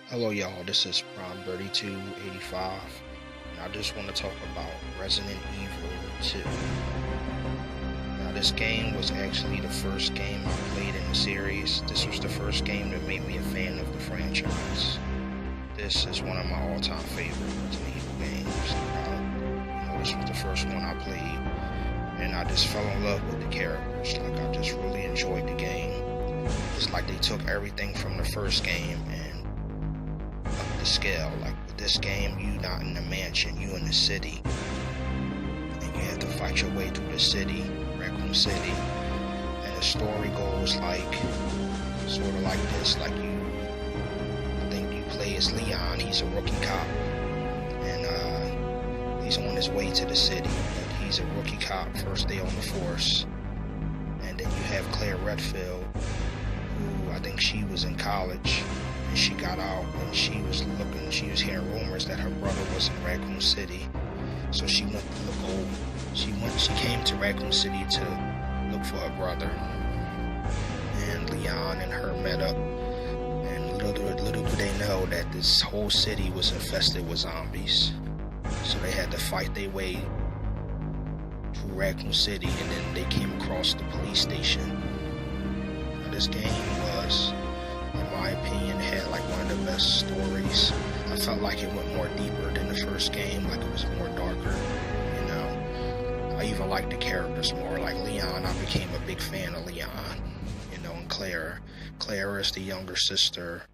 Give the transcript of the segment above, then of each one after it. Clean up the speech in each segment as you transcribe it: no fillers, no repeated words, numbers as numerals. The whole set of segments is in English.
Hello, y'all. This is Prom3285, and I just want to talk about Resident Evil 2. Now, this game was actually the first game I played in the series. This was the first game that made me a fan of the franchise. This is one of my all-time favorite Resident Evil games. This was the first one I played, and I just fell in love with the characters. I just really enjoyed the game. It's like they took everything from the first game and the scale. Like with this game, you not in the mansion, you in the city, and you have to fight your way through the city, Raccoon City. And the story goes like sort of like this. I think you play as Leon. He's a rookie cop, and he's on his way to the city. But he's a rookie cop, first day on the force. And then you have Claire Redfield, who I think she was in college. And she got out and she was hearing rumors that her brother was in Raccoon City. So she went to look over. She came to Raccoon City to look for her brother. And Leon and her met up. And little do they know that this whole city was infested with zombies. So they had to fight their way through Raccoon City, and then they came across the police station. Now, this game was, in my opinion, had like one of the best stories. I felt like it went more deeper than the first game, like it was more darker, I even liked the characters more. Like Leon, I became a big fan of Leon, and Claire. Claire is the younger sister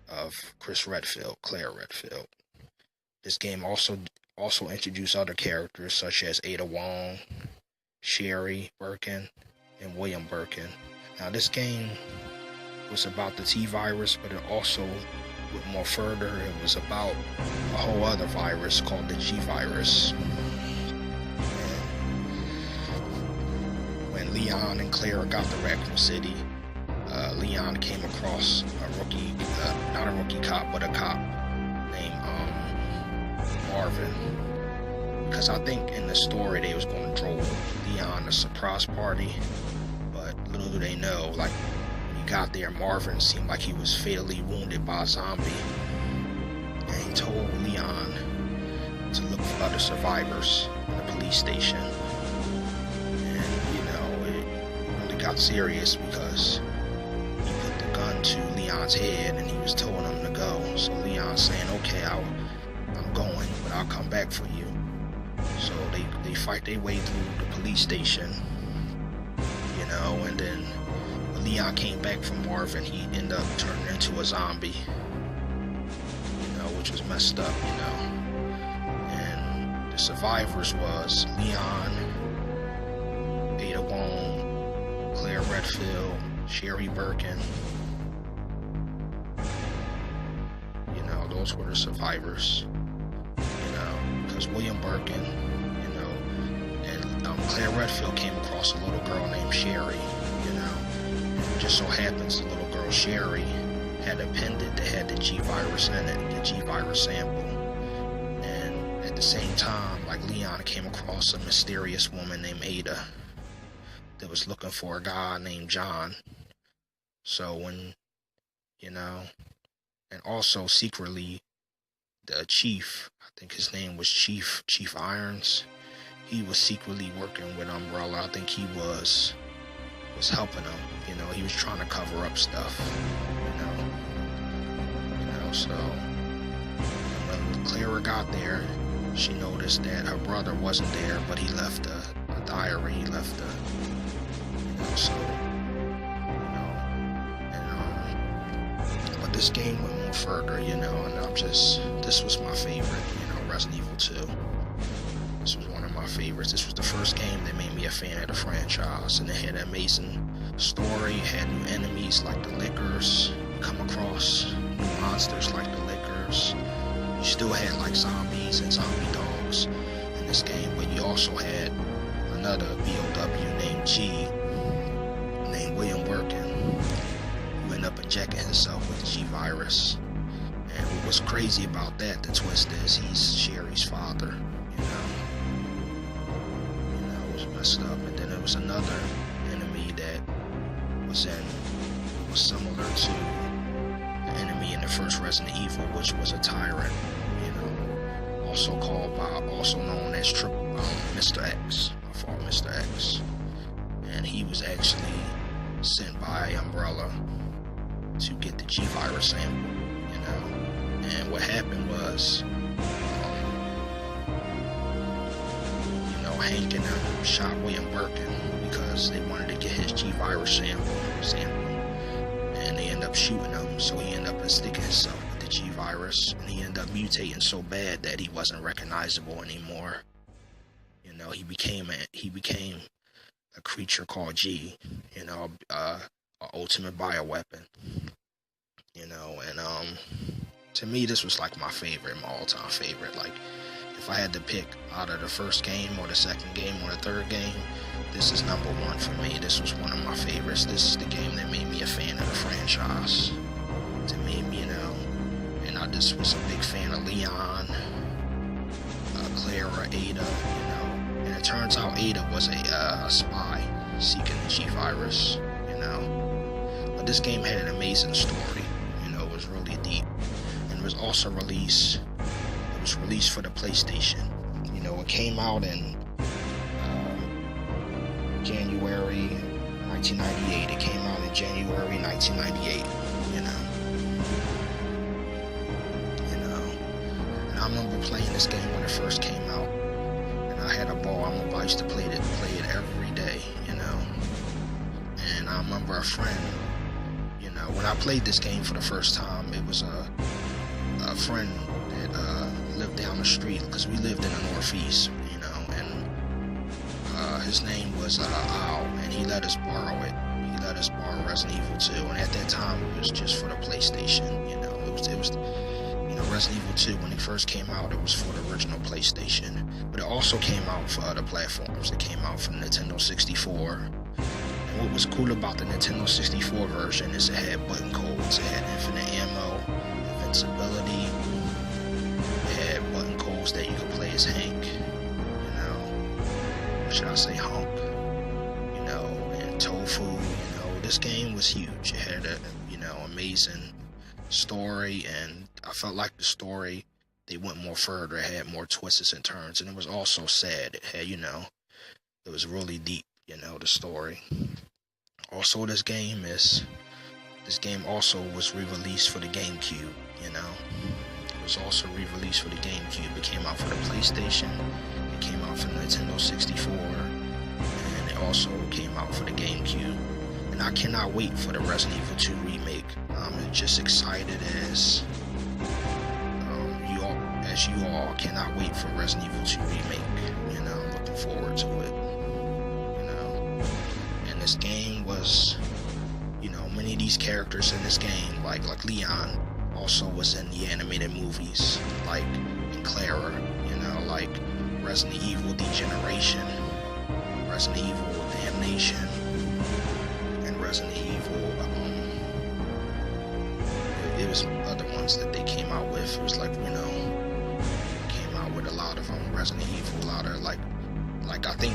of Chris Redfield, Claire Redfield. This game also introduced other characters such as Ada Wong, Sherry Birkin, and William Birkin. Now this game was about the T-virus, but it also went more further. It was about a whole other virus called the G-virus. When Leon and Claire got to Raccoon City, Leon came across not a rookie cop, but a cop named Marvin. Because I think in the story they was going to throw Leon a surprise party, but little do they know, like, got there, Marvin seemed like he was fatally wounded by a zombie, and he told Leon to look for other survivors in the police station. And it really got serious because he put the gun to Leon's head and he was telling him to go. So Leon's saying, okay, I'm going, but I'll come back for you. So they fight their way through the police station, and then Leon came back from Marvin, he ended up turning into a zombie, which was messed up, And the survivors was Leon, Ada Wong, Claire Redfield, Sherry Birkin. Those were the survivors, because William Birkin, and Claire Redfield came across a little girl named Sherry, It just so happens the little girl Sherry had a pendant that had the G-virus in it, the G-virus sample. And at the same time, like Leon came across a mysterious woman named Ada that was looking for a guy named John. So when, and also secretly, the chief, I think his name was Chief Irons, he was secretly working with Umbrella. I think he was helping him, he was trying to cover up stuff, so when Clara got there, she noticed that her brother wasn't there, but he left a diary, but this game went more further, and this was my favorite, Resident Evil 2. This was one of my favorites. This was the first game that made me a fan of the franchise, and it had an amazing story. It had new enemies like the Lickers. You come across new monsters like the Lickers. You still had like zombies and zombie dogs in this game, but you also had another BOW named named William Birkin, who ended up injecting himself with the G-virus. And what was crazy about that, the twist is he's Sherry's father, It was messed up. And then there was another enemy that was similar to the enemy in the first Resident Evil, which was a tyrant, you know, also known as Mr. X, my fault, Mr. X. And he was actually sent by Umbrella to get the G-Virus sample, you know. And what happened was, you know, Hank and them shot William Birkin because they wanted to get his G-Virus sample. And they ended up shooting him, so he ended up sticking himself with the G-Virus, and he ended up mutating so bad that he wasn't recognizable anymore. You know, he became a creature called G, you know, an ultimate bioweapon. You know, and to me, this was like my all-time favorite. Like, if I had to pick out of the first game or the second game or the third game, this is number one for me. This was one of my favorites. This is the game that made me a fan of the franchise. To me, you know, and I just was a big fan of Leon, Clara, Ada, you know. And it turns out Ada was a spy seeking the G-Virus, you know. But this game had an amazing story. You know, it was really deep. And it was also released for the PlayStation. You know, it came out in January 1998. It came out in January 1998. You know, and I remember playing this game when it first came out, and I had a ball. I used to play it every day. You know, and I remember a friend. You know, when I played this game for the first time, it was a friend that lived down the street, because we lived in the Northeast, you know, and his name was Al, and he let us borrow it. He let us borrow Resident Evil 2, and at that time it was just for the PlayStation. You know, it was you know, Resident Evil 2, when it first came out, it was for the original PlayStation, but it also came out for other platforms. It came out for the Nintendo 64. And what was cool about the Nintendo 64 version is it had button codes. It had infinite ammo, invincibility. It had button codes that you could play as Hank, you know, or should I say Hunk, you know, and Tofu. You know, this game was huge. It had a, you know, amazing story, and I felt like the story, they went more further. It had more twists and turns, and it was also sad. It had, you know, it was really deep, you know, the story. Also, this game also was re-released for the GameCube, you know. It was also re-released for the GameCube. It came out for the PlayStation, it came out for the Nintendo 64, and it also came out for the GameCube. And I cannot wait for the Resident Evil 2 remake. I'm just excited as you all cannot wait for Resident Evil 2 remake. You know, I'm looking forward to it. You know, and this game was, you know, many of these characters in this game, like Leon, also was in the animated movies, like in Clara, you know, like Resident Evil Degeneration, Resident Evil Damnation, and Resident Evil, it was other ones that they came out with. It was like, you know, came out with a lot of Resident Evil, a lot of like I think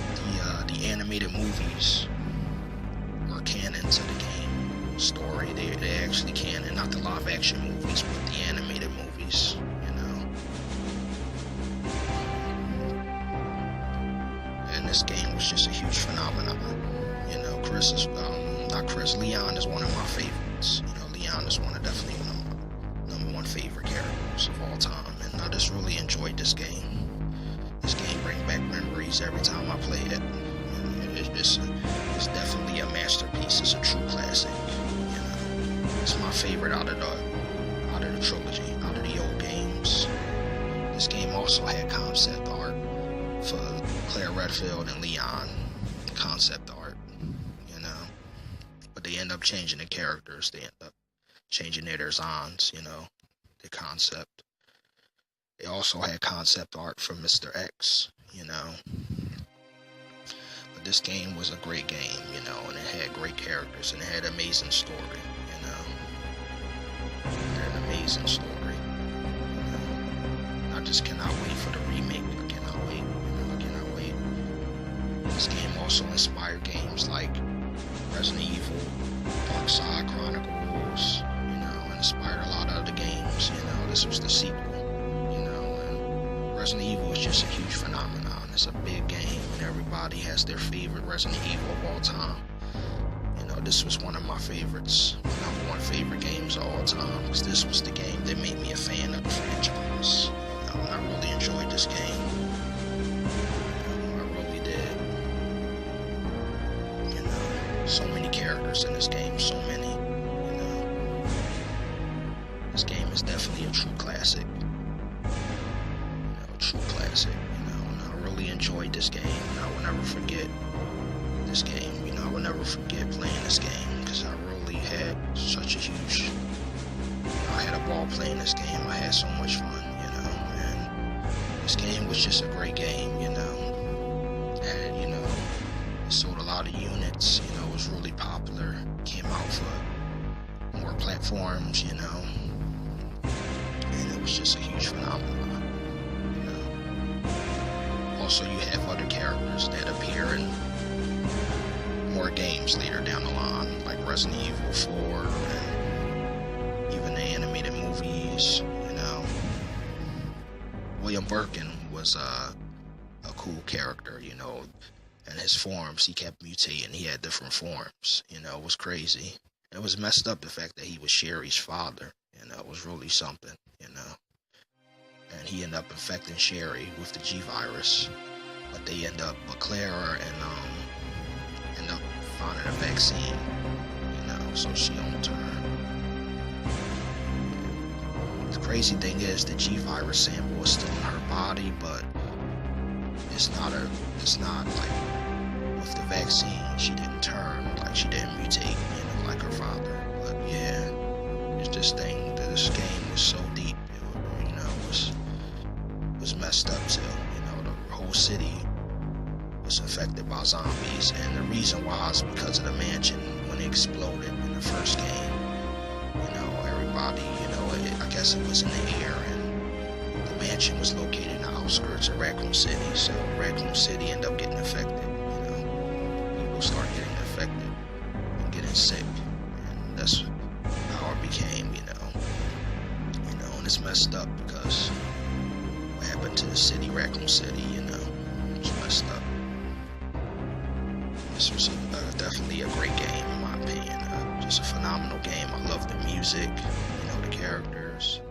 the animated movies are canon to the game story. They actually canon, not the live action movies, but the animated movies, you know. And this game was just a huge phenomenon. You know, Leon is one of my favorites. You know, Leon is definitely one of my number one favorite characters of all time, and I just really enjoyed this game. This game brings back memories every time I play it. It's definitely a masterpiece. It's a true classic. You know, it's my favorite out of the trilogy, out of the old games. This game also had concept art for Claire Redfield and Leon. Concept art, you know. But they end up changing the characters. They end up changing their designs, you know, the concept. They also had concept art for Mr. X, you know. But this game was a great game, you know, and it had great characters, and it had an amazing story, you know. It had an amazing story, you know. I just cannot wait for the remake. I cannot wait, you know, I cannot wait. This game also inspired games like Resident Evil, Dark Side Chronicles, you know, and inspired a lot of other games this was the sequel, and Resident Evil is just a huge phenomenon. It's a big game, and everybody has their favorite Resident Evil of all time. This was one of my favorites, my number one favorite games of all time, because this was the game that made me a fan of the franchise. And I really enjoyed this game. I really did. So many characters in this game, so many. This game is definitely a true classic. A true classic. And I really enjoyed this game. And I will never forget this game. I will never forget playing this game, because I really had such a huge. I had a ball playing this game. I had so much fun, and this game was just a great game, and it sold a lot of units. It was really popular. Came out for more platforms, and it was just a huge phenomenon. Also, you have other characters that appear in more games later down the line, like Resident Evil 4, and even the animated movies. William Birkin was a cool character, and his forms, he kept mutating. He had different forms, it was crazy. It was messed up, the fact that he was Sherry's father, it was really something, and he ended up infecting Sherry with the G virus, but Clara end up finding a vaccine, so she don't turn. The crazy thing is, the G virus sample is still in her body, but it's not like with the vaccine, she didn't turn, like she didn't mutate, like her father. But yeah, it's this thing, this game was so deep, was messed up too. The whole city was infected by zombies, and the reason why is because of the mansion when it exploded in the first game. Everybody, I guess it was in the air, and the mansion was located in the outskirts of Raccoon City, so Raccoon City ended up getting affected. People start getting affected and getting sick, and that's how it became, and it's messed up because what happened to the city, Raccoon City, it's messed up. This was definitely a great game, in my opinion. Just a phenomenal game. I love the music, the characters.